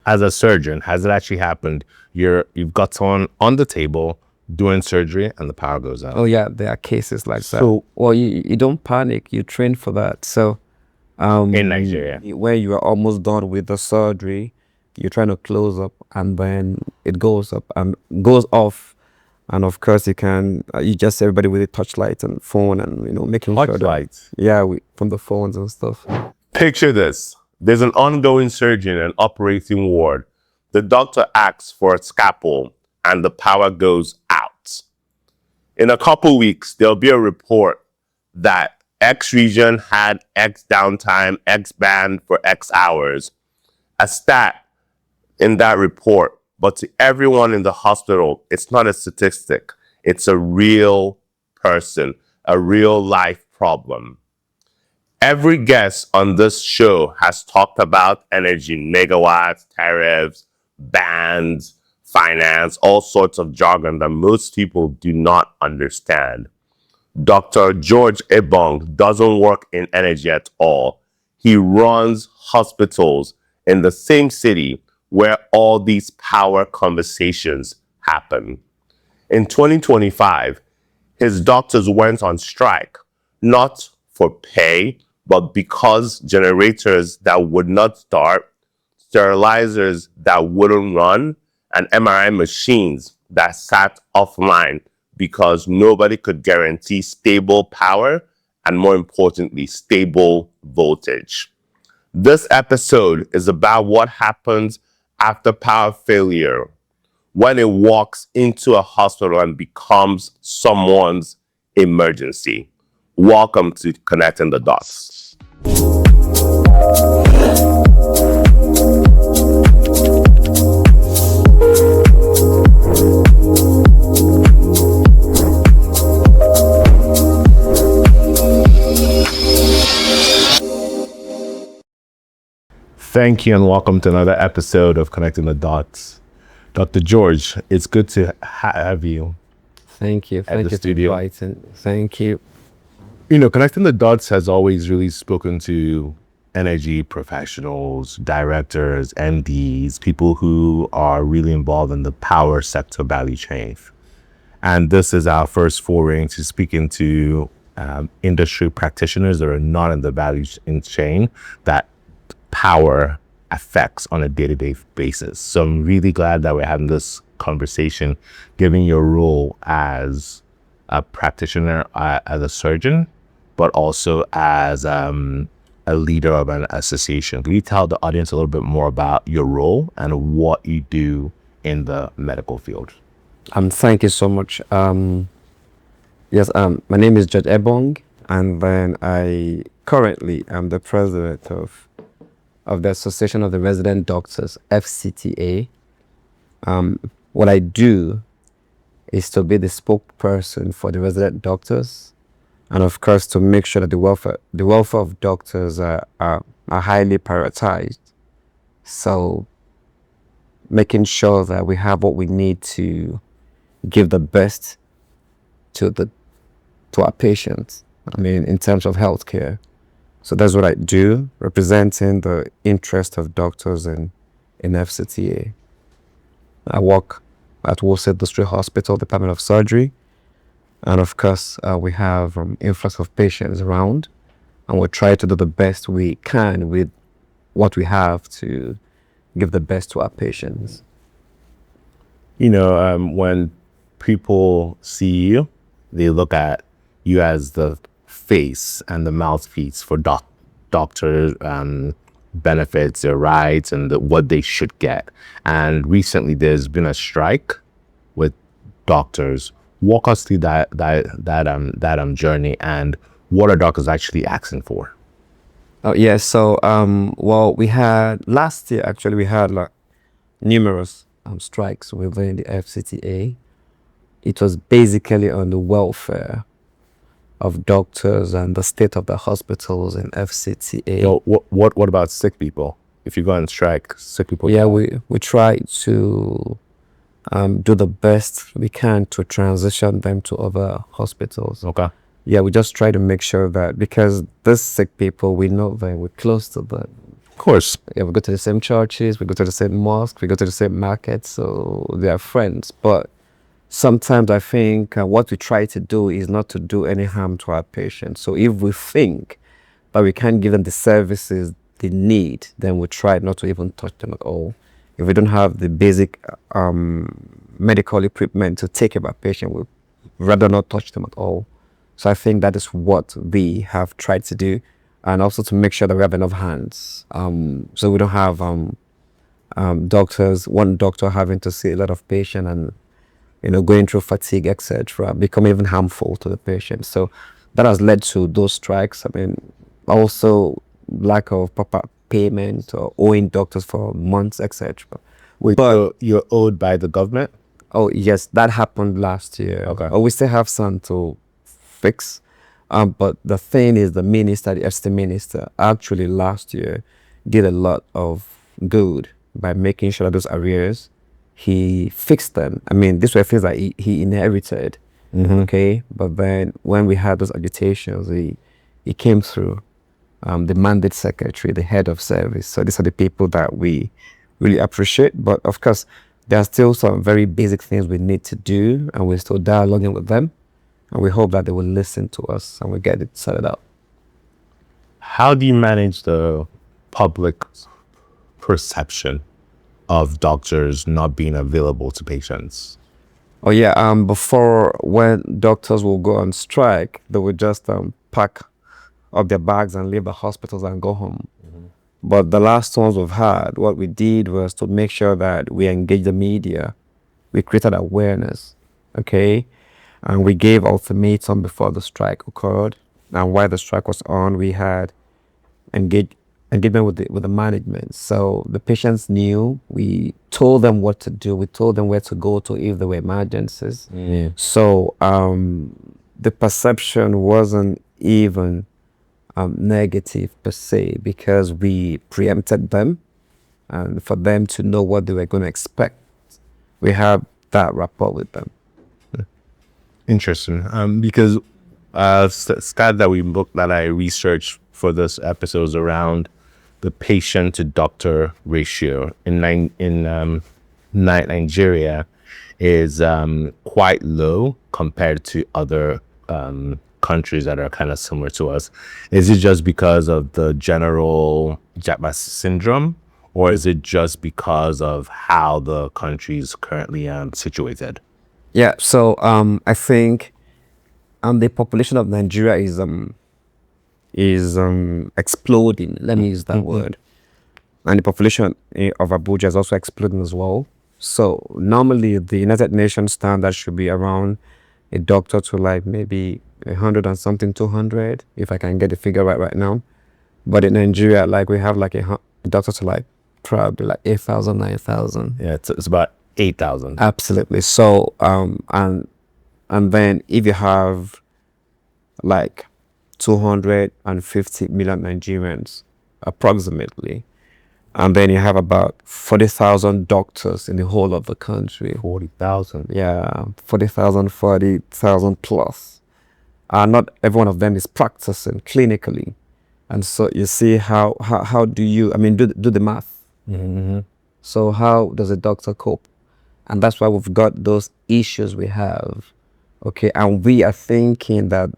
as a surgeon, has it actually happened? You've got someone on the table doing surgery and the power goes out. Oh yeah, there are cases like that. So Well, you don't panic. You train for that. So in Nigeria, when you are almost done with the surgery, you're trying to close up, and then it goes up and goes off, and of course you just see everybody with a touchlight and phone, and making sure that lights. from the phones and stuff. Picture this. There's an ongoing surgery in an operating ward. The doctor asks for a scalpel and the power goes out. In a couple weeks, there'll be a report that X region had X downtime, X band for X hours. A stat in that report, but to everyone in the hospital, it's not a statistic. It's a real person, a real life problem. Every guest on this show has talked about energy, megawatts, tariffs, bands, finance, all sorts of jargon that most people do not understand. Dr. George Ebong doesn't work in energy at all. He runs hospitals in the same city where all these power conversations happen. In 2025, his doctors went on strike, not for pay, but because generators that would not start, sterilizers that wouldn't run, and MRI machines that sat offline because nobody could guarantee stable power and, more importantly, stable voltage. This episode is about what happens after power failure, when it walks into a hospital and becomes someone's emergency. Welcome to Connecting the Dots. Thank you and welcome to another episode of Connecting the Dots. Dr. George, it's good to have you. Thank you. Thank you studio. for inviting. Thank you. Connecting the Dots has always really spoken to energy professionals, directors, MDs, people who are really involved in the power sector value chain. And this is our first foray into speaking to industry practitioners that are not in the value chain that power affects on a day-to-day basis. So I'm really glad that we're having this conversation, given your role as a practitioner, as a surgeon, but also as a leader of an association. Can you tell the audience a little bit more about your role and what you do in the medical field? Thank you so much. Yes, my name is Judge Ebong, and then I currently am the president of the Association of the Resident Doctors, FCTA. What I do is to be the spokesperson for the resident doctors, and of course to make sure that the welfare of doctors are highly prioritized. So making sure that we have what we need to give the best to our patients, in terms of healthcare. So that's what I do, representing the interest of doctors in FCTA. I work at Worcester District Hospital, Department of Surgery. And of course, we have influx of patients around, and we try to do the best we can with what we have to give the best to our patients. When people see you, they look at you as the face and the mouthpiece for doctors, benefits, their rights, and what they should get. And recently, there's been a strike with doctors. Walk us through that journey and what are doctors actually asking for? Oh yeah, so we had last year actually we had numerous strikes within the FCTA. It was basically on the welfare of doctors and the state of the hospitals in FCTA. So what about sick people? If you go on strike, sick people? Yeah, we try to do the best we can to transition them to other hospitals. Okay. Yeah, we just try to make sure that, because these sick people, we know them, we're close to them. Of course. Yeah, we go to the same churches, we go to the same mosque, we go to the same market, so they are friends. But sometimes I think what we try to do is not to do any harm to our patients. So if we think that we can't give them the services they need, then we try not to even touch them at all. If we don't have the basic medical equipment to take care of our patient, we rather not touch them at all. So I think that is what we have tried to do, and also to make sure that we have enough hands. So we don't have doctors, one doctor having to see a lot of patients and going through fatigue, etc., become even harmful to the patient. So that has led to those strikes. I mean, also lack of proper payment or owing doctors for months, etc. Wait, But so you're owed by the government? oh yes, that happened last year. Okay. Oh, we still have some to fix. But the thing is, the minister, the FCT minister, actually last year did a lot of good by making sure that those arrears, he fixed them. I mean, these were things that he inherited. Okay, but then when we had those agitations, he came through. The mandate secretary, the head of service. So these are the people that we really appreciate. But of course, there are still some very basic things we need to do, and we're still dialoguing with them. And we hope that they will listen to us and we get it sorted out. How do you manage the public perception of doctors not being available to patients? Oh yeah, before, when doctors will go on strike, they would just pack up their bags and leave the hospitals and go home. But the last ones we've had, what we did was to make sure that we engaged the media. We created awareness, okay? And we gave ultimatum before the strike occurred. And while the strike was on, we had engagement with the management. So the patients knew. We told them what to do. We told them where to go to if there were emergencies. So the perception wasn't even negative per se, because we preempted them, and for them to know what they were going to expect, we have that rapport with them. Interesting. Because stat that I researched for this episode is around the patient to doctor ratio in Nigeria is quite low compared to other countries that are kind of similar to us. Is it just because of the general Japa syndrome, or is it just because of how the country is currently situated? Yeah, so I think the population of Nigeria is exploding. Let me use that word. And the population of Abuja is also exploding as well. So normally the United Nations standard should be around a doctor to like maybe 100 and something, 200, if I can get the figure right now. But in Nigeria, like we have like a doctor to like probably like 8,000, 9,000. Yeah, it's about 8,000. Absolutely. So and then if you have like 250 million Nigerians approximately, and then you have about 40,000 doctors in the whole of the country. 40,000. Yeah, 40,000, 40,000 plus. Not every one of them is practicing clinically. And so you see how do you, I mean, do the math. So how does a doctor cope? And that's why we've got those issues we have. Okay, and we are thinking that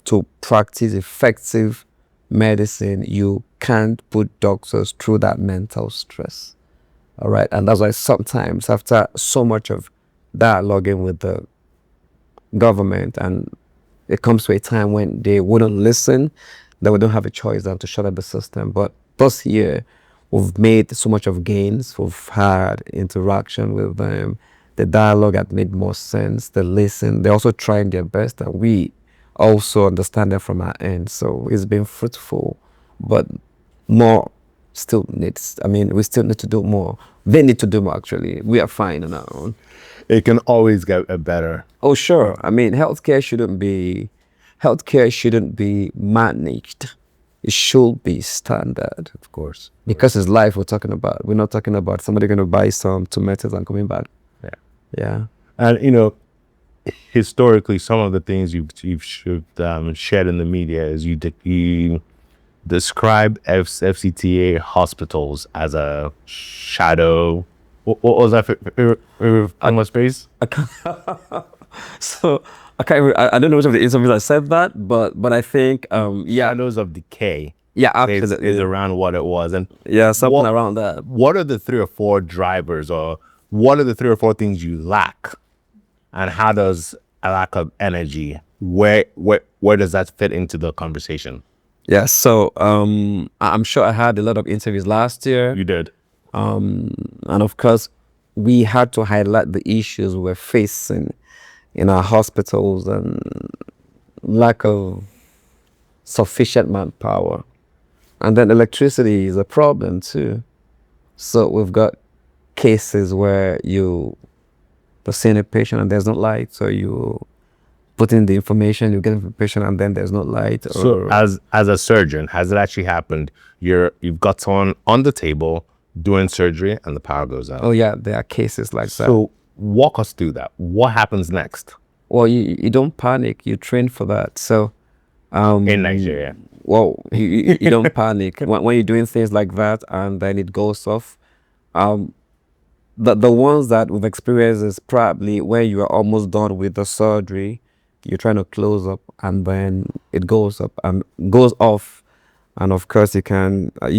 to practice effective medicine, you can't put doctors through that mental stress. All right, and that's why sometimes after so much of dialoguing with the government, and it comes to a time when they wouldn't listen, then we don't have a choice than to shut up the system. But this year, we've made so much of gains. We've had interaction with them. The dialogue had made more sense. They listen. They're also trying their best, and we also understand that from our end. So it's been fruitful, but more still needs. I mean, we still need to do more. They need to do more, actually. We are fine on our own. It can always get better. Oh, sure. I mean, healthcare shouldn't be managed. It should be standard. Of course. Because it's life we're talking about. We're not talking about somebody going to buy some tomatoes and coming back. Yeah. Yeah. And, historically, some of the things you've shared in the media is you describe FCTA hospitals as a shadow. What was that famous phrase? I can't, so I can't. I don't know which of the interviews I said that, but I think yeah, Shadows of decay yeah, is absolutely, around what it was. And yeah, something what around that. what are the 3 or 4 drivers, or what are the 3 or 4 things you lack, and how does a lack of energy, where does that fit into the conversation? Yeah, so I'm sure I had a lot of interviews last year, You did. and of course, we had to highlight the issues we're facing in our hospitals and lack of sufficient manpower, and then electricity is a problem too. So we've got cases where you're seeing a patient and there's no light, so you put in the information, you get information, and then there's no light. So Or as a surgeon, has it actually happened? You've got someone on the table doing surgery and the power goes out. oh yeah, there are cases like that. So walk us through that. What happens next Well, you don't panic. You train for that. So in Nigeria? well, you don't panic when you're doing things like that, and then it goes off. The ones that we've experienced is probably when you are almost done with the surgery, you're trying to close up, and then it goes up and goes off, and of course you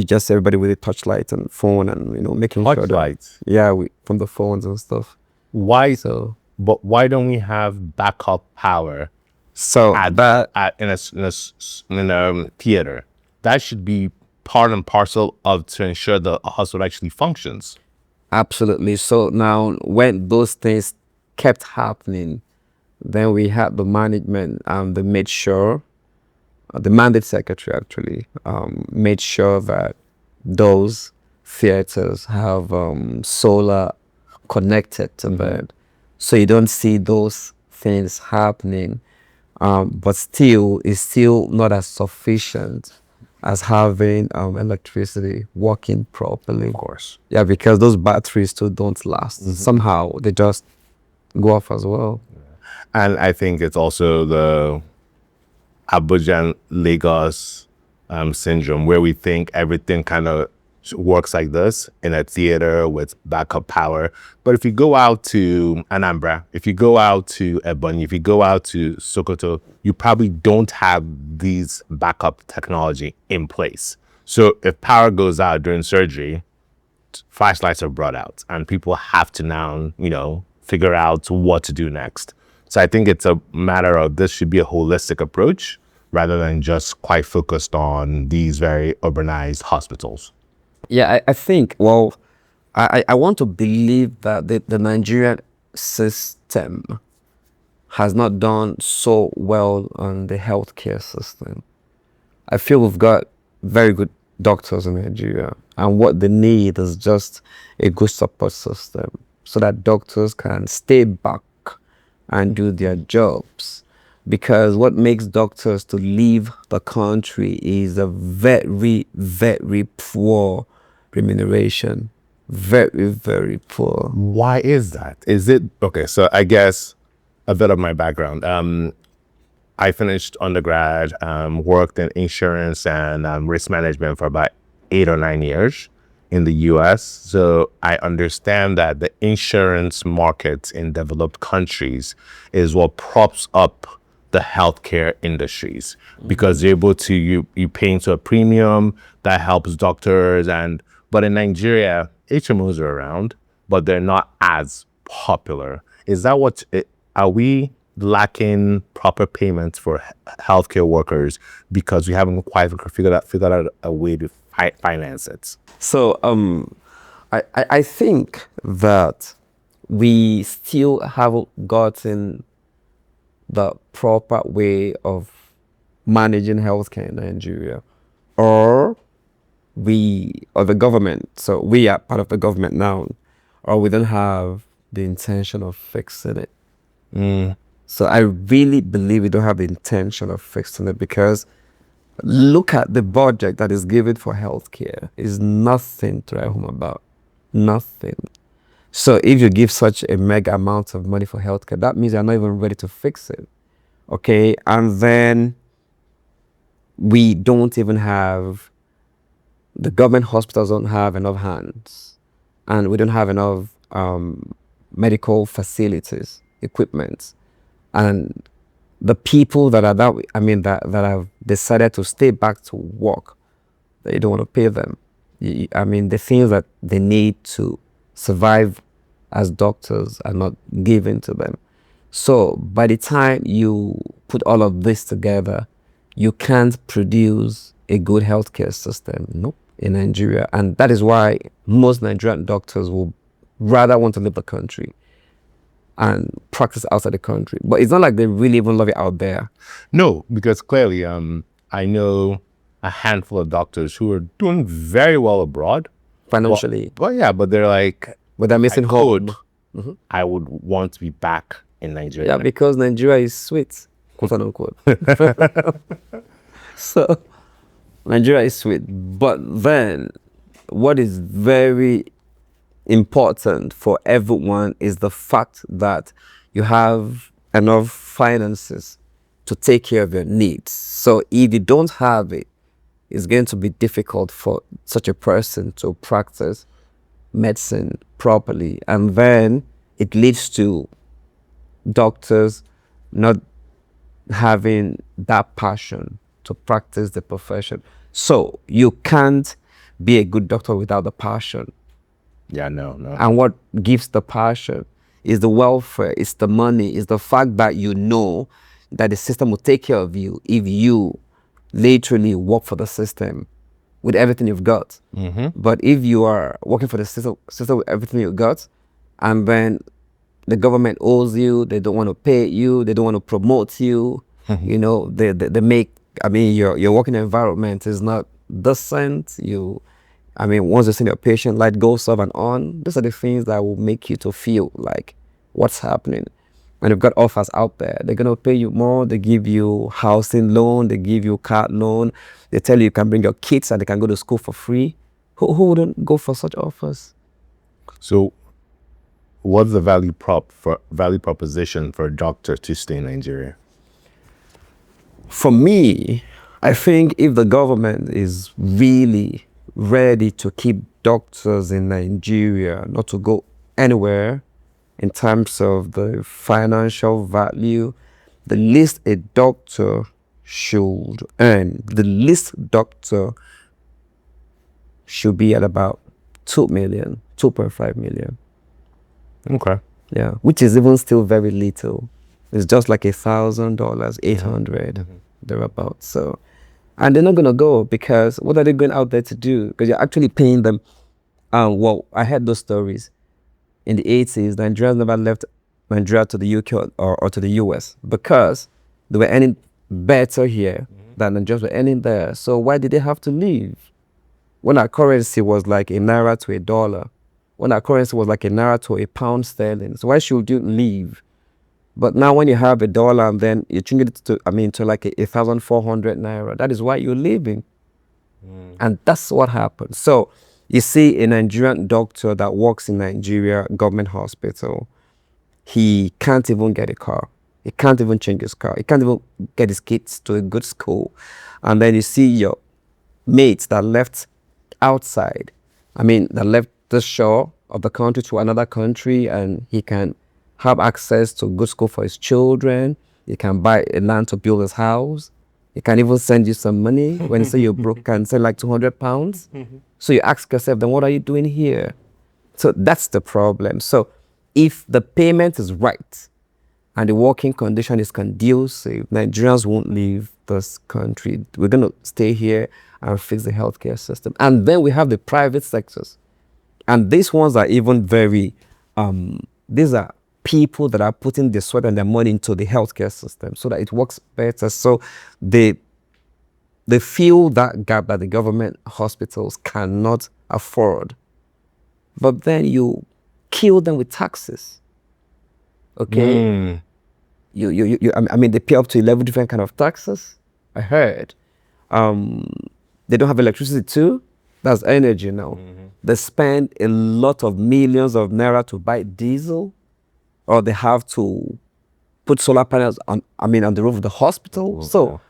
just see everybody with a touchlight and phone, and making sure that, Touchlights. yeah, from the phones and stuff. Why? So But why don't we have backup power that in a theater? That should be part and parcel of to ensure the hospital actually functions. absolutely. So now, when those things kept happening, then we had the management, and they made sure, the mandate secretary actually made sure that those theaters have solar connected to them, so you don't see those things happening. But still, it's still not as sufficient as having electricity working properly. Of course. Yeah, because those batteries still don't last. Somehow they just go off as well. And I think it's also the Abuja and Lagos syndrome, where we think everything kind of works like this in a theater with backup power. But if you go out to Anambra, if you go out to Ebong, if you go out to Sokoto, you probably don't have these backup technology in place. So if power goes out during surgery, flashlights are brought out and people have to now, figure out what to do next. So I think it's a matter of this should be a holistic approach rather than just quite focused on these very urbanized hospitals. Yeah, I think, well, I want to believe that the Nigerian system has not done so well on the healthcare system. I feel we've got very good doctors in Nigeria, and what they need is just a good support system so that doctors can stay back and do their jobs. Because what makes doctors to leave the country is a very, very poor remuneration. Very, very poor. Why is that? Is it okay? So I guess a bit of my background. I finished undergrad, worked in insurance and risk management for about 8 or 9 years in the US. So I understand that the insurance market in developed countries is what props up the healthcare industries, because you're able to, you pay into a premium that helps doctors. But in Nigeria, HMOs are around, but they're not as popular. Is that are we lacking proper payments for healthcare workers because we haven't quite figured out a way to finance it? So I think that we still haven't gotten the proper way of managing healthcare in Nigeria, or the government. So we are part of the government now, or we don't have the intention of fixing it. So I really believe we don't have the intention of fixing it, because look at the budget that is given for healthcare. Is nothing to write home about. Nothing. So if you give such a mega amount of money for healthcare, that means you're not even ready to fix it. Okay, and then we don't even have, the government hospitals don't have enough hands, and we don't have enough medical facilities, equipment, and the people that are that, I mean, that have decided to stay back to work, they don't want to pay them. I mean, the things that they need to survive as doctors are not given to them. So by the time you put all of this together, you can't produce a good healthcare system, nope, in Nigeria. And that is why most Nigerian doctors will rather want to leave the country and practice outside the country. But it's not like they really even love it out there. No, because clearly, I know a handful of doctors who are doing very well abroad. Financially. But yeah, but they're like, But they're missing home. I would want to be back in Nigeria. Yeah, because Nigeria is sweet, quote unquote. So Nigeria is sweet. But then what is very important for everyone is the fact that you have enough finances to take care of your needs. So if you don't have it, it's going to be difficult for such a person to practice medicine properly. And then it leads to doctors not having that passion to practice the profession. So you can't be a good doctor without the passion. Yeah, no. And what gives the passion is the welfare, it's the money, it's the fact that you know that the system will take care of you if you literally work for the system with everything you've got. But if you are working for the system with everything you've got, and then the government owes you, they don't want to pay you, they don't want to promote you, you know, they make, I mean, your working environment is not decent. I mean, once you see your patient, light goes off and on, these are the things that will make you to feel like what's happening. And you've got offers out there. They're going to pay you more. They give you housing loan. They give you car loan. They tell you can bring your kids and they can go to school for free. Who wouldn't go for such offers? So what's the value proposition for a doctor to stay in Nigeria? For me, I think if the government is really ready to keep doctors in Nigeria, not to go anywhere in terms of the financial value, the least a doctor should earn, the least doctor should be at about 2 million, 2.5 million. Okay. Yeah, which is even still very little. It's just like $1,000, 800, thereabouts. So, and they're not gonna go because what are they going out there to do? Because you're actually paying them. Well, I heard those stories in the 80s. Nigerians never left Nigeria to the UK or to the US because they were earning better here than Nigerians were earning there. So why did they have to leave? When our currency was like a naira to a dollar, when our currency was like a naira to a pound sterling, so why should you leave? But now when you have a dollar and then you change it to, to like 1,400 naira, that is why you're leaving. And that's what happens. So you see a Nigerian doctor that works in Nigeria government hospital, he can't even get a car. He can't even change his car. He can't even get his kids to a good school. And then you see your mates that left outside, that left the shore of the country to another country, and he can have access to good school for his children. He can buy a land to build his house. He can even send you some money. When you say you're broke, can send like 200 pounds. So you ask yourself, then what are you doing here? So that's the problem. So if the payment is right and the working condition is conducive, Nigerians won't leave this country. We're going to stay here and fix the healthcare system. And then we have the private sectors. And these ones are even very, these are people that are putting their sweat and their money into the healthcare system so that it works better. So they fill that gap that the government hospitals cannot afford. But then you kill them with taxes. Okay? They pay up to 11 different kind of taxes. I heard. They don't have electricity too. That's energy now. They spend a lot of millions of naira to buy diesel, or they have to put solar panels on the roof of the hospital. So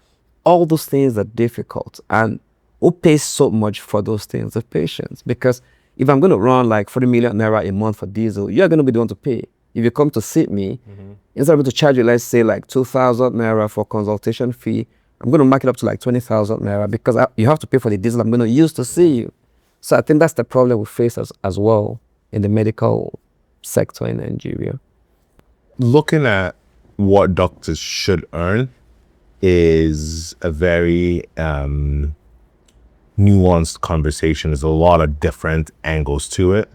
All those things are difficult. And who pays so much for those things? The patients. Because if I'm going to run like 40 million naira a month for diesel, you're going to be the one to pay. If you come to see me, instead of to charge you, let's say like 2,000 naira for consultation fee, I'm going to mark it up to like 20,000 naira because you have to pay for the diesel I'm going to use to see you. So I think that's the problem we face as well in the medical sector in Nigeria. Looking at what doctors should earn is a very nuanced conversation. There's a lot of different angles to it.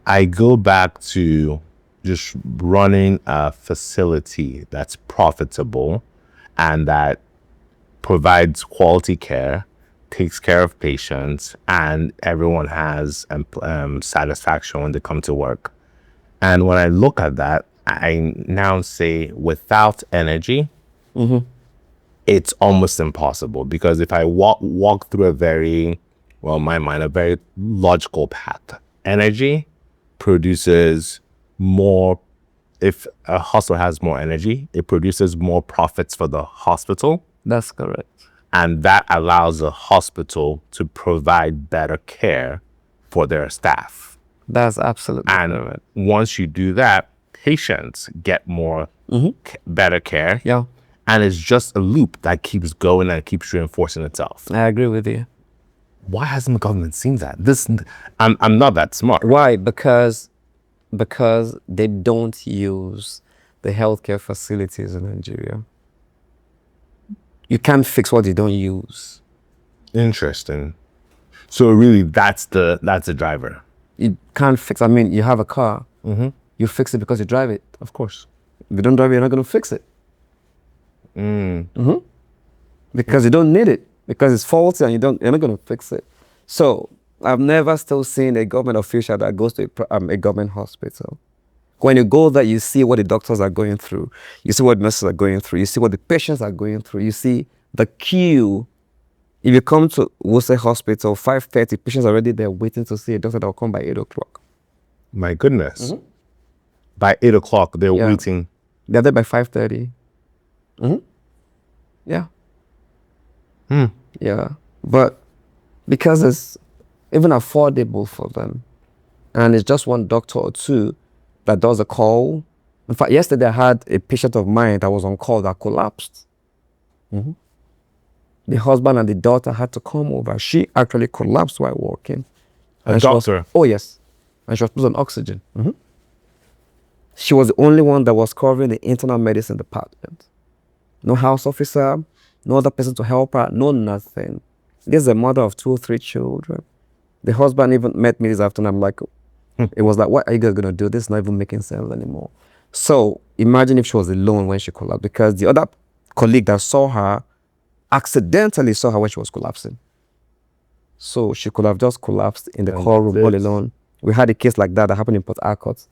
I go back to just running a facility that's profitable and that provides quality care, takes care of patients, and everyone has satisfaction when they come to work. And when I look at that, I now say without energy, it's almost impossible, because if I walk through a very, well, in my mind, a very logical path, energy produces more. If a hospital has more energy, it produces more profits for the hospital. That's correct. And that allows the hospital to provide better care for their staff. That's absolutely And correct. once you do that, patients get more better care. Yeah, And it's just a loop that keeps going and keeps reinforcing itself. I agree with you. Why hasn't the government seen that? I'm not that smart. Why? Because they don't use the healthcare facilities in Nigeria. You can't fix what you don't use. Interesting. So really, that's the driver. You can't fix. I mean, you have a car. You fix it because you drive it. Of course. If you don't drive it, you're not going to fix it. Because you don't need it. Because it's faulty and you're not going to fix it. So I've never still seen a government official that goes to a government hospital. When you go there, you see what the doctors are going through. You see what nurses are going through. You see what the patients are going through. You see the queue. If you come to Wuse Hospital, 5:30, patients are already there waiting to see a doctor that will come by 8 o'clock. My goodness. By 8 o'clock, they're waiting. They're there by 5:30. Yeah. Yeah. But because it's even affordable for them, and it's just one doctor or two that does a call. In fact, yesterday I had a patient of mine that was on call that collapsed. The husband and the daughter had to come over. She actually collapsed while walking. A And doctor? oh, yes. And she was put on oxygen. She was the only one that was covering the internal medicine department. No house officer, no other person to help her, no nothing. This is a mother of 2 or 3 children. The husband even met me this afternoon. I'm like, it was like, what are you guys going to do? This is not even making sense anymore. So imagine if she was alone when she collapsed, because the other colleague that saw her accidentally saw her when she was collapsing. So she could have just collapsed in the call room all alone. We had a case like that happened in Port Harcourt.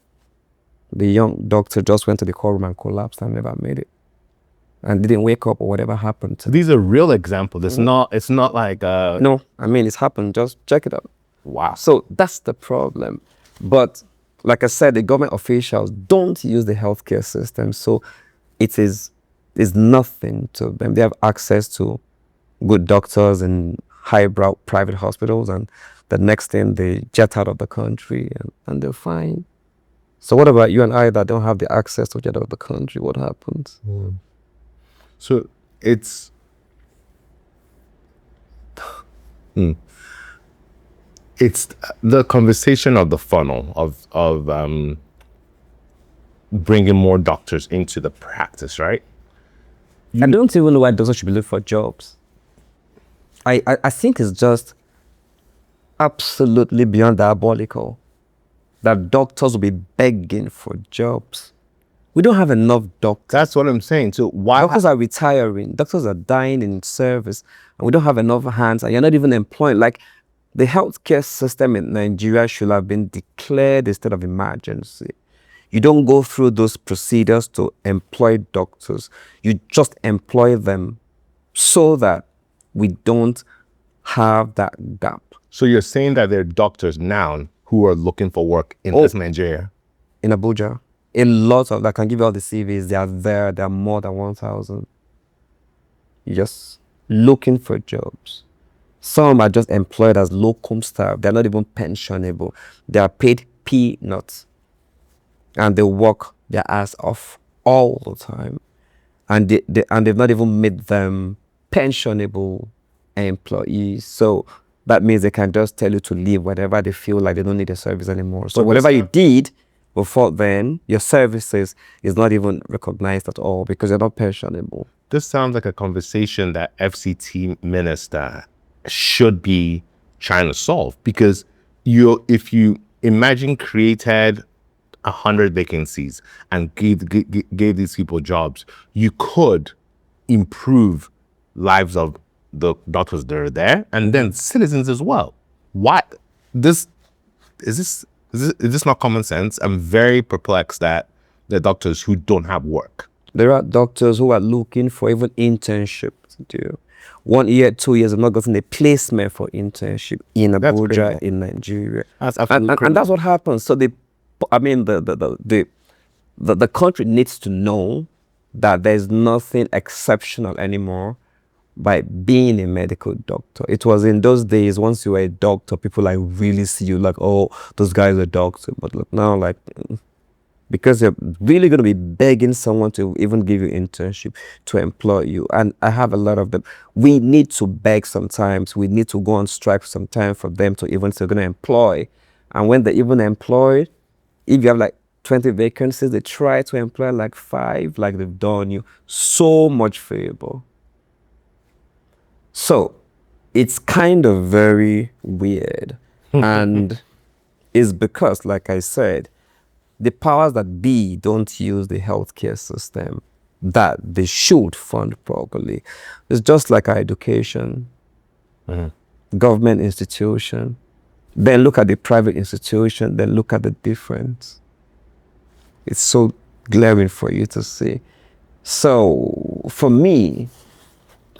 The young doctor just went to the call room and collapsed and never made it. And didn't wake up or whatever happened. These are real examples. It's not like No, I mean, it's happened. Just check it out. wow. So that's the problem. But like I said, the government officials don't use the healthcare system. So it is nothing to them. They have access to good doctors in highbrow private hospitals, and the next thing they jet out of the country and they're fine. So what about you and I that don't have the access to jet out of the country? What happens? So it's it's the conversation of the funnel of bringing more doctors into the practice, right? I don't even know why doctors should be looking for jobs. I think it's just absolutely beyond diabolical that doctors will be begging for jobs. We don't have enough doctors. That's what I'm saying. So why Doctors are retiring. Doctors are dying in service, and we don't have enough hands, and you're not even employing. Like, the healthcare system in Nigeria should have been declared a state of emergency. You don't go through those procedures to employ doctors. You just employ them so that we don't have that gap. So you're saying that there are doctors now who are looking for work in this Nigeria? In Abuja, a lot of, I can give you all the CVs, they are there. There are more than 1,000. Yes, looking for jobs. Some are just employed as locum staff. They're not even pensionable. They are paid peanuts. And they work their ass off all the time. And they've not even made them pensionable employees. So that means they can just tell you to leave whenever they feel like they don't need your service anymore. So But whatever you this- did before then, your services is not even recognized at all because you're not pensionable. This sounds like a conversation that FCT minister should be trying to solve, because if you imagine created 100 vacancies and gave these people jobs, you could improve lives of the doctors that are there and then citizens as well. Why this is this not common sense? I'm very perplexed that there are doctors who don't have work. There are doctors who are looking for even internship to do. 1 year, 2 years, I'm not getting a placement for internship in That's Abuja, criminal. in Nigeria. That's absolutely And that's what happens. So the country needs to know that there's nothing exceptional anymore by being a medical doctor. It was in those days, once you were a doctor, people like really see you like, oh, those guys are doctors. But look now, like, because you're really going to be begging someone to even give you internship to employ you. And I have a lot of them. We need to beg sometimes. We need to go on strike sometimes for them to even say they're going to employ. And when they even employ, if you have like 20 vacancies, they try to employ like 5, like they've done you so much favor. So it's kind of very weird. And it's because, like I said, the powers that be don't use the healthcare system that they should fund properly. It's just like our education, government institution. Then look at the private institution, then look at the difference. It's so glaring for you to see. So for me,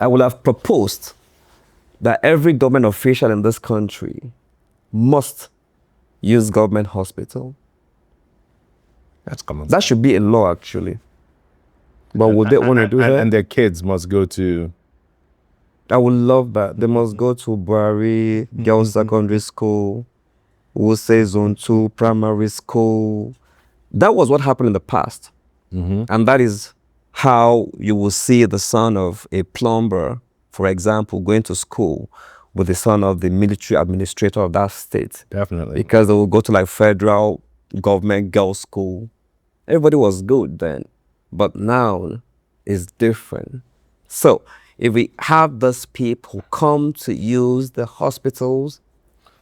I would have proposed that every government official in this country must use government hospital. That's common. That should be a law, actually. But would they want to do that? And their kids must go to. I would love that. They must go to Buhari Girls Secondary School, Wuse Zone 2 Primary School. That was what happened in the past. And that is how you will see the son of a plumber, for example, going to school with the son of the military administrator of that state. Definitely. Because they will go to like federal government girls' school. Everybody was good then. But now it's different. So if we have those people who come to use the hospitals,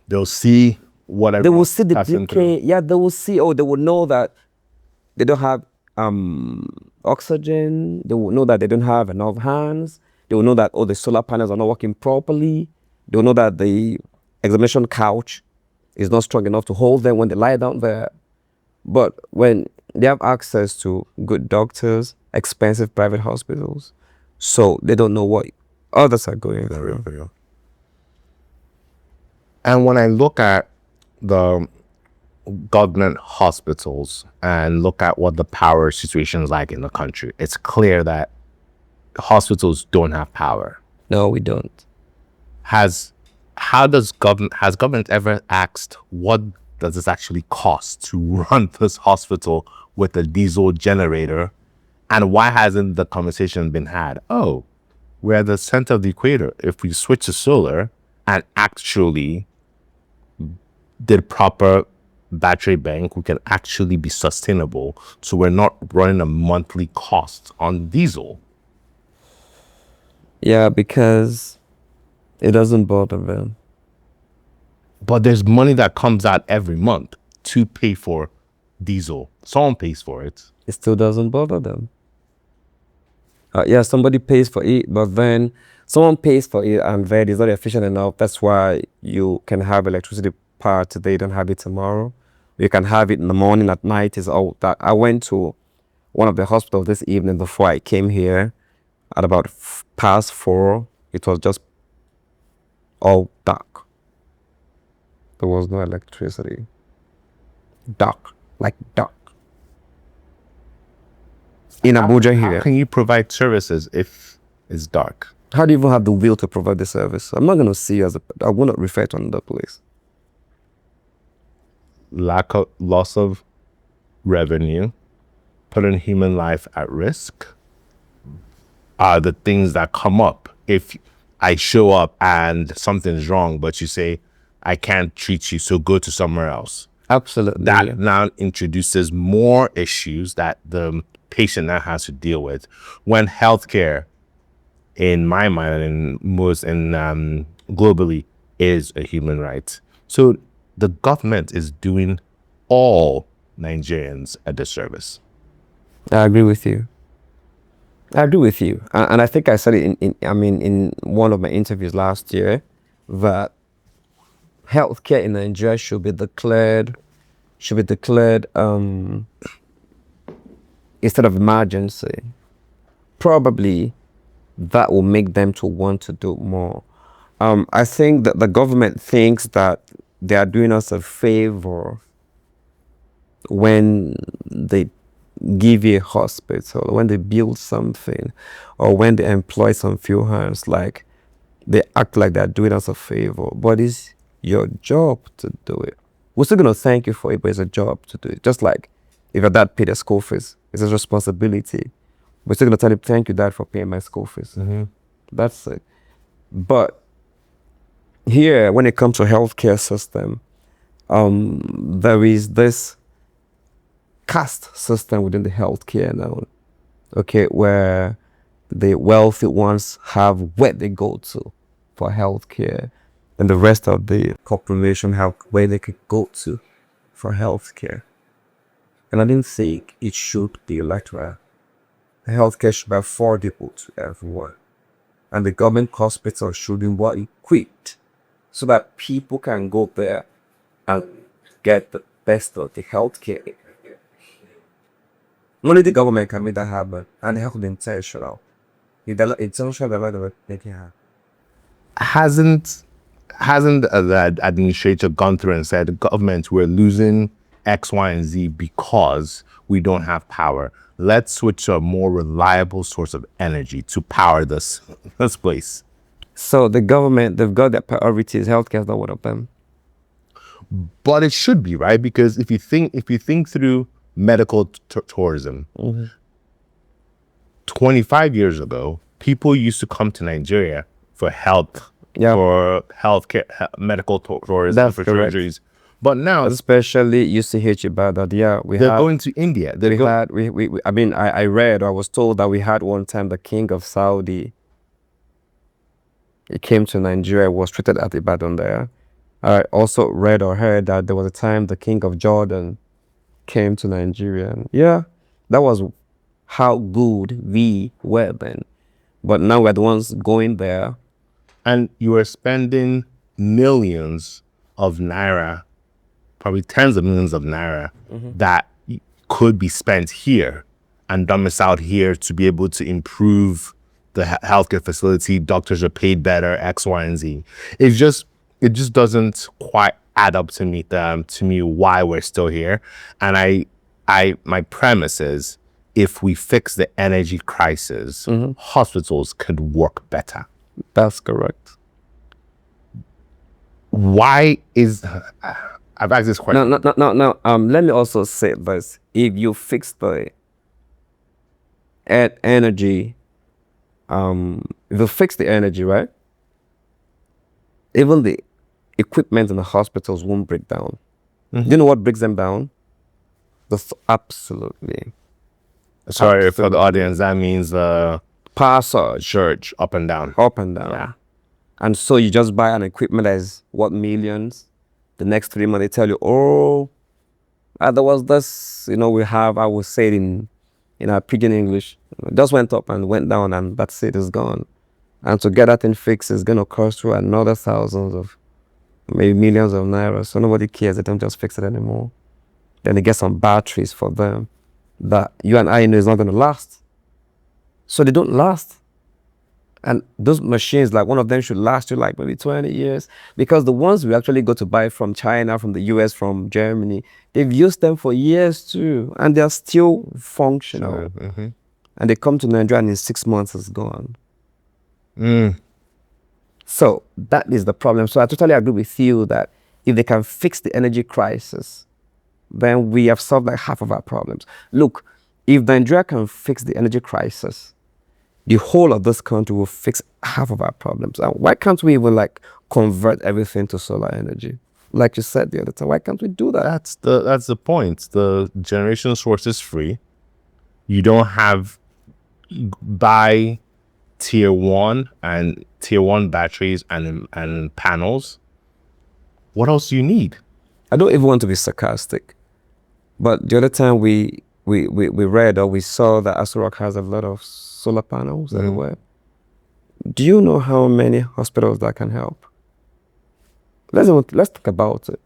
They'll see whatever. they will see the passing through. decay. Yeah, they will see, they will know that they don't have oxygen. They will know that they don't have enough hands. They will know that, the solar panels are not working properly. They will know that the examination couch is not strong enough to hold them when they lie down there. But when they have access to good doctors, expensive private hospitals, so they don't know what others are going through. And when I look at the government hospitals and look at what the power situation is like in the country, it's clear that hospitals don't have power. No, we don't. Has government ever asked what does this actually cost to run this hospital with a diesel generator? And why hasn't the conversation been had? Oh, we're at the center of the equator. If we switch to solar and actually did proper battery bank, we can actually be sustainable. So we're not running a monthly cost on diesel. Yeah, because it doesn't bother them. But there's money that comes out every month to pay for diesel. Someone pays for it. It still doesn't bother them. Yeah, somebody pays for it, but then someone pays for it and then it's not efficient enough. That's why you can have electricity power today, you don't have it tomorrow. You can have it in the morning, at night is all that. I went to one of the hospitals this evening before I came here at about past 4. It was just all dark. There was no electricity. Dark, like dark. In Abuja How here. can you provide services if it's dark? How do you even have the will to provide the service? I'm not going to see you as I will not refer to another place. Loss of revenue, putting human life at risk are the things that come up if I show up and something's wrong, but you say, I can't treat you, so go to somewhere else. Absolutely. That now introduces more issues that the patient now has to deal with. When healthcare, in my mind, and globally, is a human right. So the government is doing all Nigerians a disservice. I agree with you. And I think I said it in one of my interviews last year that healthcare in Nigeria should be declared instead of emergency. Probably that will make them to want to do more. I think that the government thinks that they are doing us a favor when they give you a hospital, when they build something, or when they employ some few hands. Like, they act like they're doing us a favor, but it's your job to do it. We're still going to thank you for it, but it's a job to do it. Just like if your dad paid the school fees, it's a responsibility. We're still going to tell him, thank you, Dad, for paying my school fees. That's it. But here, when it comes to healthcare system, there is this caste system within the healthcare now, okay, where the wealthy ones have where they go to for healthcare, and the rest of the population have where they could go to for healthcare. And I didn't think it should be like that. Healthcare should be affordable to everyone, and the government hospital should be well equipped so that people can go there and get the best of the healthcare. Only the government can make that happen, and help the intentional. It's also the making happen. Hasn't the administrator gone through and said, government, we're losing X, Y, and Z because we don't have power. Let's switch to a more reliable source of energy to power this place. So the government, they've got their priorities. Healthcare is not one of them. But it should be, right? Because if you think through medical tourism, 25 years ago, people used to come to Nigeria for health, for healthcare, medical tourism, for surgeries. But now, especially UCH Ibadan, they're going to India. I read, or I was told that we had one time the king of Saudi. He came to Nigeria, was treated at Ibadan there. I also read or heard that there was a time the king of Jordan came to Nigeria. And that was how good we were then. But now we're the ones going there. And you are spending millions of naira, probably tens of millions of naira, that could be spent here and domiciled here to be able to improve the healthcare facility. Doctors are paid better, X, Y, and Z. It just doesn't quite add up to me why we're still here. And my premise is, if we fix the energy crisis, hospitals could work better. That's correct. Why is... I've asked this question. No. Let me also say this. If you fix the energy, if you fix the energy, right? Even the equipment in the hospitals won't break down. Do you know what breaks them down? Absolutely. Sorry, for the audience, that means power surge. Surge, up and down. Up and down. Yeah. And so you just buy an equipment that is what, millions? The next 3 months they tell you, there was this, we have, I will say it in our pidgin English, it just went up and went down, and that's it, it's gone. And to get that thing fixed is going to cost you another thousands of, maybe millions of naira. So nobody cares, they don't just fix it anymore. Then they get some batteries for them that you and I know is not going to last. So they don't last. And those machines, like one of them should last you like maybe 20 years. Because the ones we actually go to buy from China, from the US, from Germany, they've used them for years too. And they're still functional. Sure. And they come to Nigeria and in 6 months it's gone. So that is the problem. So I totally agree with you that if they can fix the energy crisis, then we have solved like half of our problems. Look, if Nigeria can fix the energy crisis, the whole of this country will fix half of our problems. And why can't we even like convert everything to solar energy? Like you said the other time, why can't we do that? That's the point. The generation source is free. You don't have buy tier one batteries and panels. What else do you need? I don't even want to be sarcastic, but the other time we read or we saw that Aso Rock has a lot of solar panels everywhere. Do you know how many hospitals that can help? Let's talk about it.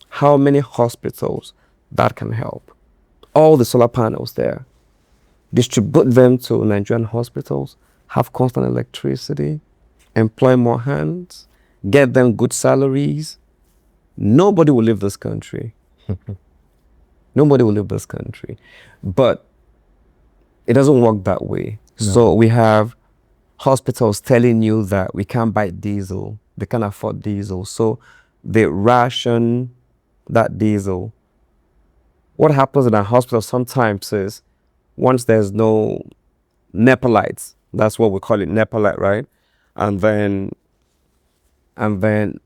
How many hospitals that can help? All the solar panels there. Distribute them to Nigerian hospitals, have constant electricity, employ more hands, get them good salaries. Nobody will leave this country. Nobody will leave this country. But it doesn't work that way. No. So we have hospitals telling you that we can't buy diesel, they can't afford diesel. So they ration that diesel. What happens in a hospital sometimes is once there's no NEPA lights, that's what we call it, NEPA light, right? And then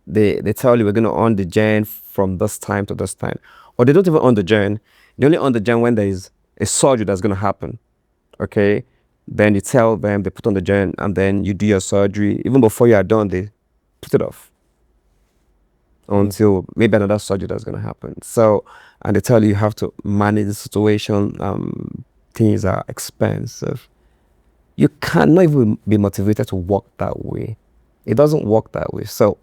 they tell you we're going to on the gen from this time to this time. Or they don't even on the gen. They only on the gen when there is a surgery that's going to happen. Okay? Then you tell them, they put on the gen, and then you do your surgery. Even before you are done, they put it off until maybe another surgery that's going to happen. So, and they tell you have to manage the situation. Things are expensive. You cannot even be motivated to work that way. It doesn't work that way. So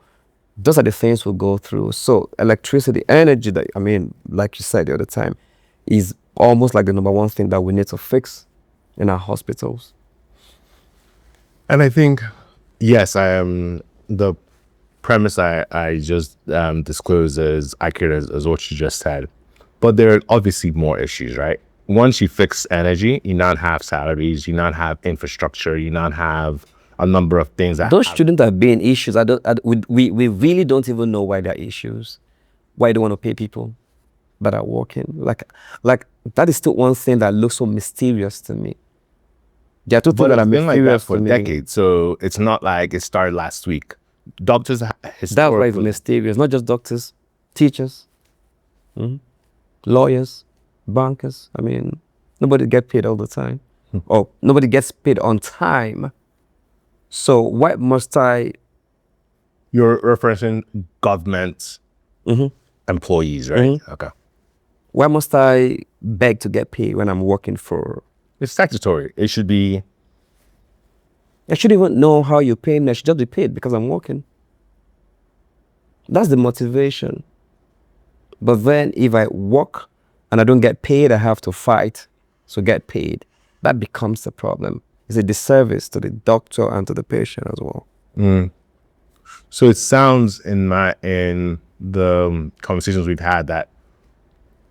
those are the things we'll go through. So electricity, energy, that I mean, like you said the other time, is almost like the number one thing that we need to fix in our hospitals. And I think, yes, the premise I just disclosed is accurate as what you just said. But there are obviously more issues, right? Once you fix energy, you not have salaries, you not have infrastructure, you not have a number of things that those shouldn't have been issues. We really don't even know why they're issues. Why they want to pay people that are working. Like that is still one thing that looks so mysterious to me. There are two things that are mysterious like that for to me. decades, so it's not like it started last week. Doctors That's why it's mysterious. Not just doctors, teachers, lawyers, bankers. I mean, nobody gets paid all the time. Or nobody gets paid on time. So why must I? You're referencing government employees, right? Okay. Why must I beg to get paid when I'm working for? It's statutory. It should be. I shouldn't even know how you pay me. I should just be paid because I'm working. That's the motivation. But then if I work and I don't get paid, I have to fight to get paid. That becomes the problem. It's a disservice to the doctor and to the patient as well. So it sounds in the conversations we've had that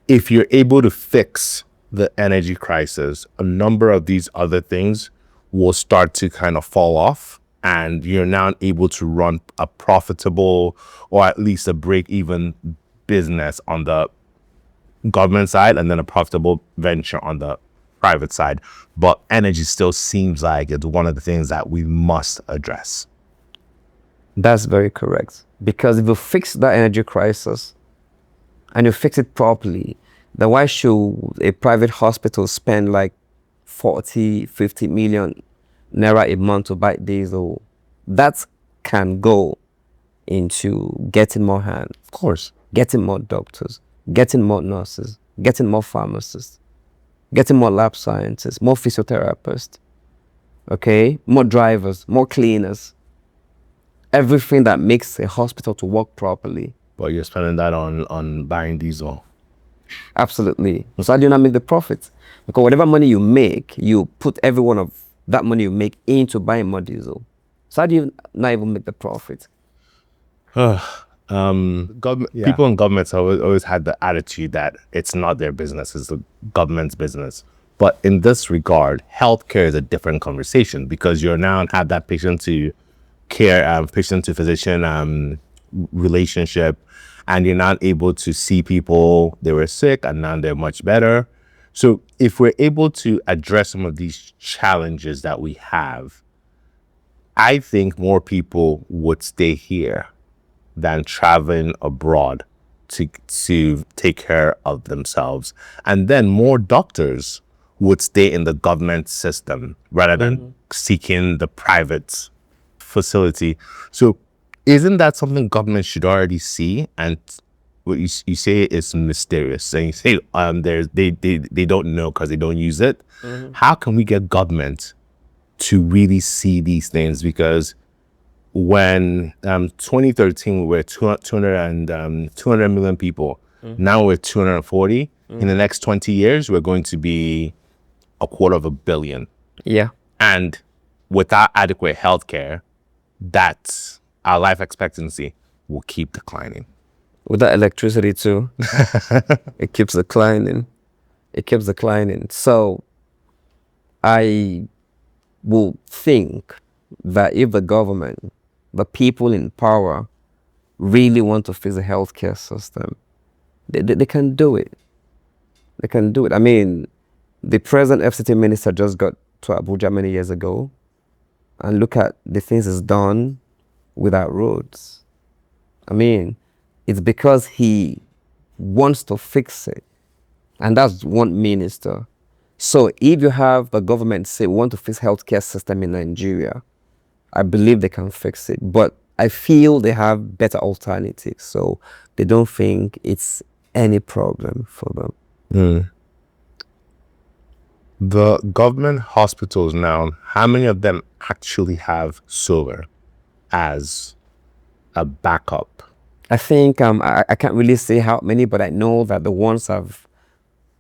if you're able to fix the energy crisis, a number of these other things will start to kind of fall off, and you're now able to run a profitable or at least a break-even business on the government side and then a profitable venture on the private side. But energy still seems like it's one of the things that we must address. That's very correct. Because if you fix that energy crisis and you fix it properly, then why should a private hospital spend like 40, 50 million naira a month to buy diesel? That can go into getting more hands. Of course. Getting more doctors, getting more nurses, getting more pharmacists, getting more lab scientists, more physiotherapists, okay? More drivers, more cleaners. Everything that makes a hospital to work properly. But you're spending that on buying diesel. Absolutely. So how do you not make the profits? Because whatever money you make, you put every one of that money you make into buying more diesel. So how do you not even make the profit? People in governments always had the attitude that it's not their business, it's the government's business. But in this regard, healthcare is a different conversation because you're now have that patient to care, patient to physician relationship, and you're not able to see people they were sick and now they're much better. So if we're able to address some of these challenges that we have, I think more people would stay here than traveling abroad to take care of themselves. And then more doctors would stay in the government system rather than seeking the private facility. So isn't that something government should already see? And what you say is mysterious, and you say they don't know because they don't use it. How can we get government to really see these things? Because when 2013 we were 200 million people, now we're 240. In the next 20 years we're going to be 250 million. Yeah. And without adequate healthcare, that our life expectancy will keep declining. With that electricity too, it keeps declining. It keeps declining. So I will think that if the government, the people in power, really want to fix the healthcare system, they can do it. They can do it. I mean, the present FCT minister just got to Abuja many years ago, and look at the things he's done with our roads. I mean, it's because he wants to fix it. And that's one minister. So if you have the government say, we want to fix healthcare system in Nigeria, I believe they can fix it. But I feel they have better alternatives. So they don't think it's any problem for them. The government hospitals now, how many of them actually have solar as a backup? I think I can't really say how many, but I know that the ones I've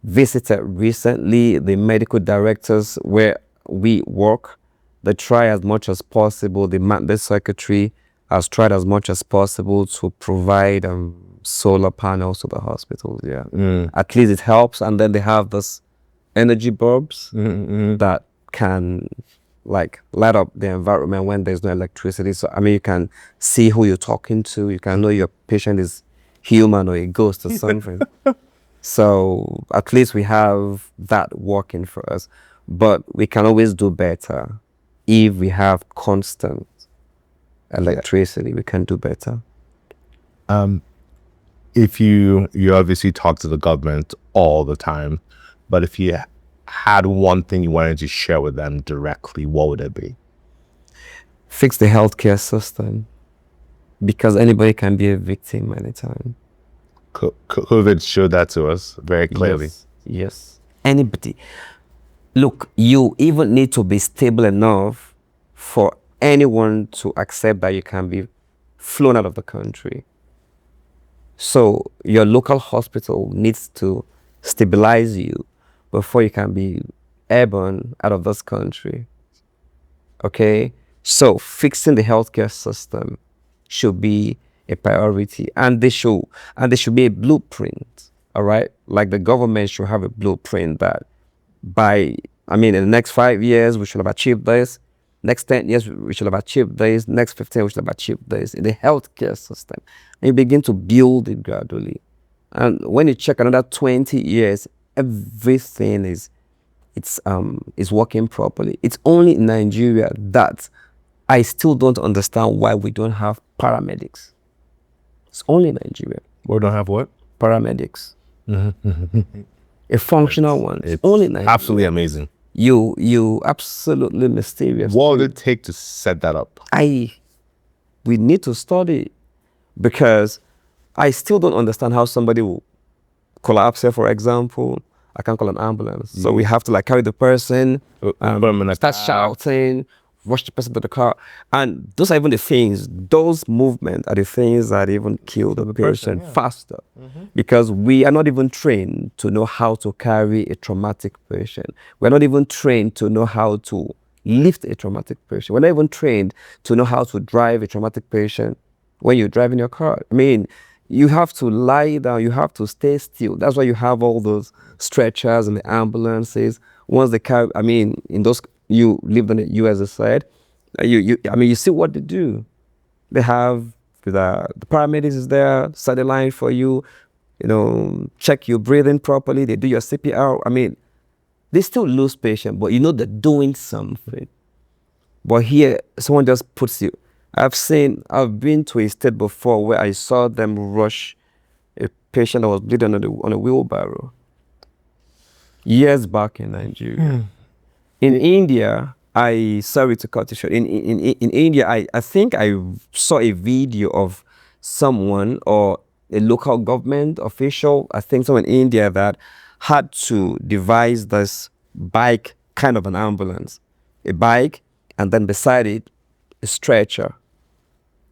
visited recently, the medical directors where we work, they try as much as possible. The secretary has tried as much as possible to provide solar panels to the hospitals. Yeah, at least it helps. And then they have this energy bulbs that can like light up the environment when there's no electricity. So I mean, you can see who you're talking to. You can know your patient is human or a ghost or something. So at least we have that working for us. But we can always do better if we have constant electricity. We can do better. If you obviously talk to the government all the time, but if you had one thing you wanted to share with them directly, what would it be? Fix the healthcare system, because anybody can be a victim anytime. COVID showed that to us very clearly. Yes. Anybody. Look, you even need to be stable enough for anyone to accept that you can be flown out of the country. So your local hospital needs to stabilize you before you can be airborne out of this country. Okay? So fixing the healthcare system should be a priority, and there should be a blueprint. All right, like the government should have a blueprint that in the next 5 years we should have achieved this, next 10 years we should have achieved this, next 15 we should have achieved this in the healthcare system, and you begin to build it gradually. And when you check another 20 years, everything is working properly. It's only in Nigeria that I still don't understand why we don't have paramedics. It's only Nigeria. We don't have what? Paramedics. A functional one. It's only Nigeria. Absolutely amazing. You absolutely mysterious. What would it take to set that up? We need to study, because I still don't understand how somebody will collapse here, for example. I can't call an ambulance. So we have to carry the person, start shouting, rush the person to the car. And those are even the things, those movements are the things that even kill the person faster. Because we are not even trained to know how to carry a traumatic patient. We're not even trained to know how to lift a traumatic patient. We're not even trained to know how to drive a traumatic patient when you're driving your car. I mean, you have to lie down, you have to stay still. That's why you have all those stretchers and the ambulances. Once they carry, I mean, in those, you lived on the US side, I mean, you see what they do. They have the paramedics is there, set the line for you, check your breathing properly, they do your CPR. I mean, they still lose patient, but they're doing something. But here, someone just puts you. I've been to a state before where I saw them rush a patient that was bleeding on a wheelbarrow. Years back in Nigeria. In India, sorry to cut it short. In India, I think I saw a video of someone or a local government official, I think someone in India, that had to devise this bike, kind of an ambulance, a bike, and then beside it, a stretcher.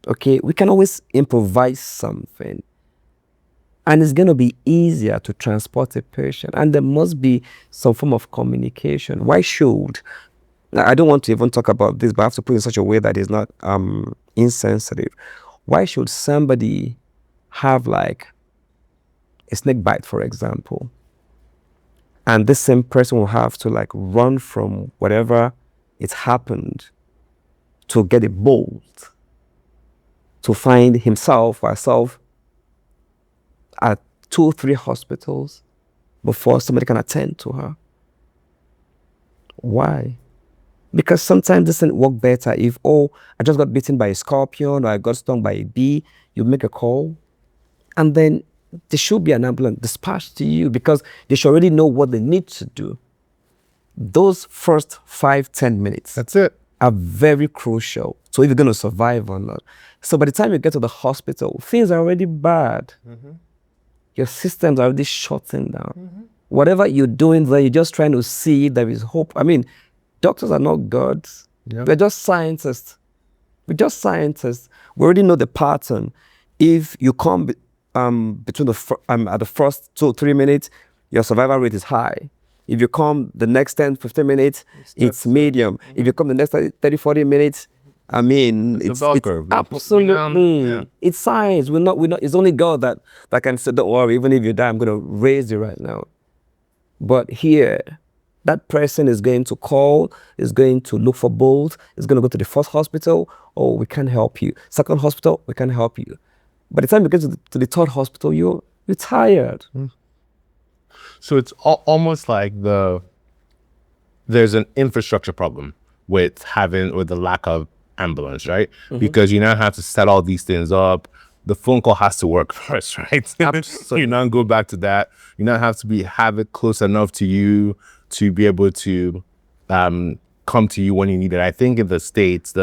Okay, we can always improvise something. And it's going to be easier to transport a patient. And there must be some form of communication. Why should, I don't want to even talk about this, but I have to put it in such a way that is not insensitive. Why should somebody have like a snake bite, for example, and this same person will have to like run from whatever it's happened to get a bolt to find himself or herself at 2 or 3 hospitals before somebody can attend to her? Why? Because sometimes this doesn't work better if, I just got bitten by a scorpion or I got stung by a bee. You make a call and then there should be an ambulance dispatched to you because they should already know what they need to do. Those first 5-10 minutes, That's it. are very crucial. So if you're going to survive or not. So by the time you get to the hospital, things are already bad. Your systems are already shutting down. Whatever you're doing there, you're just trying to see there is hope. I mean, doctors are not gods. Yep. We're just scientists. We're just scientists. We already know the pattern. If you come between at the first 2 or 3 minutes, your survival rate is high. If you come the next 10-15 minutes, it's medium. If you come the next 30-40 minutes, I mean, it's absolutely, Yeah. it's science. We're not, it's only God that can say, don't worry, even if you die, I'm going to raise you right now. But here, that person is going to call, is going to look for bolts, is going to go to the first hospital, we can't help you. Second hospital, we can't help you. By the time you get to the third hospital, you're tired. So it's almost like there's an infrastructure problem with the lack of ambulance, right? Because you now have to set all these things up. The phone call has to work first, right? Absolutely. You now go back to that. You now have to have it close enough to you to be able to come to you when you need it. I think in the States,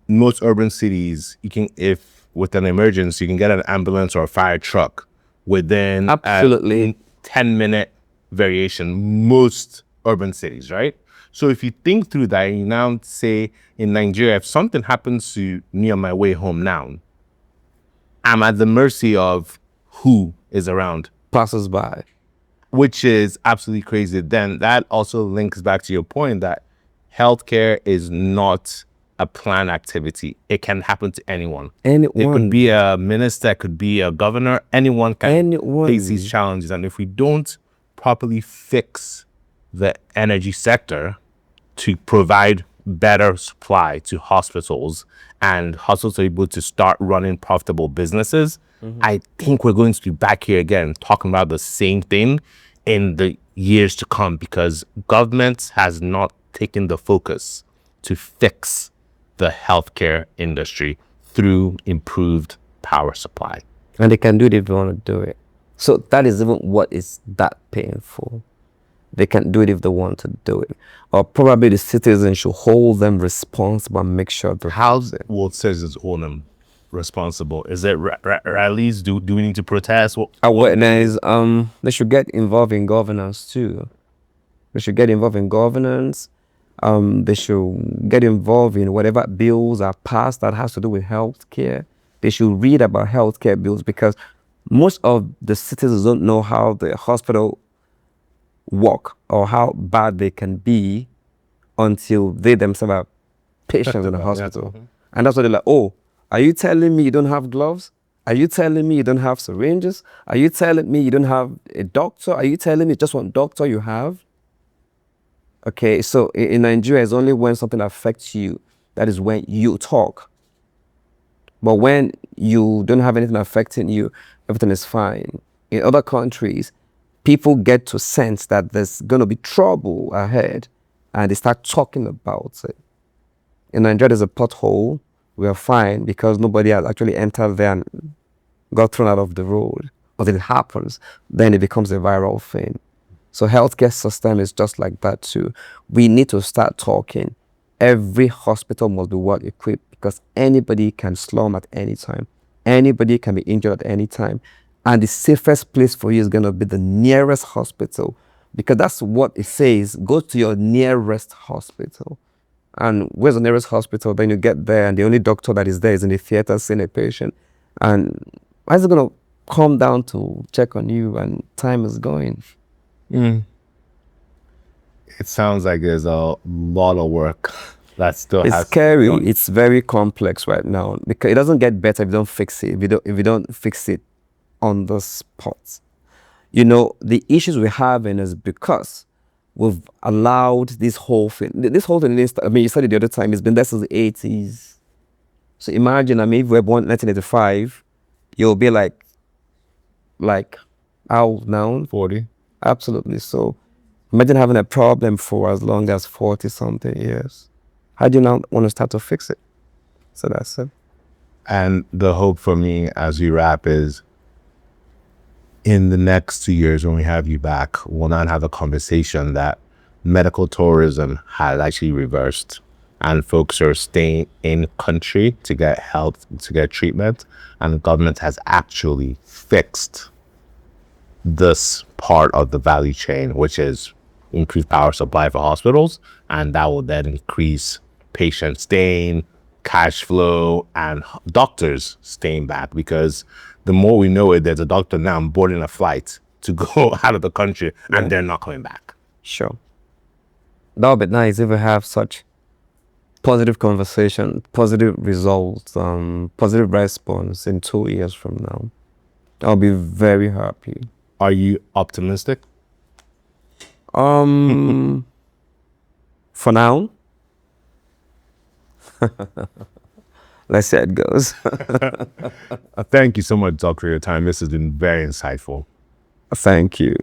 most urban cities, if with an emergency, you can get an ambulance or a fire truck within Absolutely. 10-minute variation, most urban cities, right? So if you think through that, you now say in Nigeria, if something happens to me on my way home now, I'm at the mercy of who is around. Passes by. Which is absolutely crazy. Then that also links back to your point that healthcare is not a planned activity. It can happen to anyone. It could be a minister, it could be a governor. Anyone can face these challenges. And if we don't properly fix the energy sector to provide better supply to hospitals and hospitals are able to start running profitable businesses, I think we're going to be back here again talking about the same thing in the years to come because government has not taken the focus to fix the healthcare industry through improved power supply. And they can do it if they want to do it. So that is even what is that painful. They can do it if they want to do it. Or probably the citizens should hold them responsible and make sure that How will citizens hold them responsible? Is it rallies? Do we need to protest? Awareness, they should get involved in governance too. They should get involved in governance. They should get involved in whatever bills are passed that has to do with healthcare. They should read about healthcare bills because most of the citizens don't know how the hospital work or how bad they can be until they themselves are patients in the hospital. And that's what they're like, are you telling me you don't have gloves? Are you telling me you don't have syringes? Are you telling me you don't have a doctor? Are you telling me just one doctor you have? Okay, so in Nigeria, it's only when something affects you that is when you talk. But when you don't have anything affecting you, everything is fine. In other countries, people get to sense that there's going to be trouble ahead and they start talking about it. In Nigeria, there's a pothole. We are fine because nobody has actually entered there and got thrown out of the road. But it happens, then it becomes a viral thing. So healthcare system is just like that too. We need to start talking. Every hospital must be well equipped because anybody can slum at any time. Anybody can be injured at any time. And the safest place for you is going to be the nearest hospital because that's what it says. Go to your nearest hospital. And where's the nearest hospital? Then you get there and the only doctor that is there is in the theater seeing a patient. And why is it going to come down to check on you and time is going? It sounds like there's a lot of work that still It's has scary. to be done. It's very complex right now because it doesn't get better if you don't fix it. If you don't fix it on the spot, you know the issues we're having is because we've allowed this whole thing. This whole thing. I mean, you said it the other time. It's been there since the 80s. So imagine. I mean, if we were born in 1985, you'll be like how now? 40. Absolutely. So imagine having a problem for as long as 40 something years. How do you now want to start to fix it? So that's it. And the hope for me as we wrap is in the next 2 years when we have you back, we'll not have a conversation that medical tourism has actually reversed and folks are staying in country to get help, to get treatment, and the government has actually fixed this part of the value chain, which is increased power supply for hospitals, and that will then increase patient staying, cash flow, and doctors staying back. Because the more we know it, there's a doctor now boarding a flight to go out of the country, and they're not coming back. Sure. That would be nice if we have such positive conversation, positive results, positive response in 2 years from now. I'll be very happy. Are you optimistic? For now, let's see how it goes. Thank you so much, Doc, for your time. This has been very insightful. Thank you.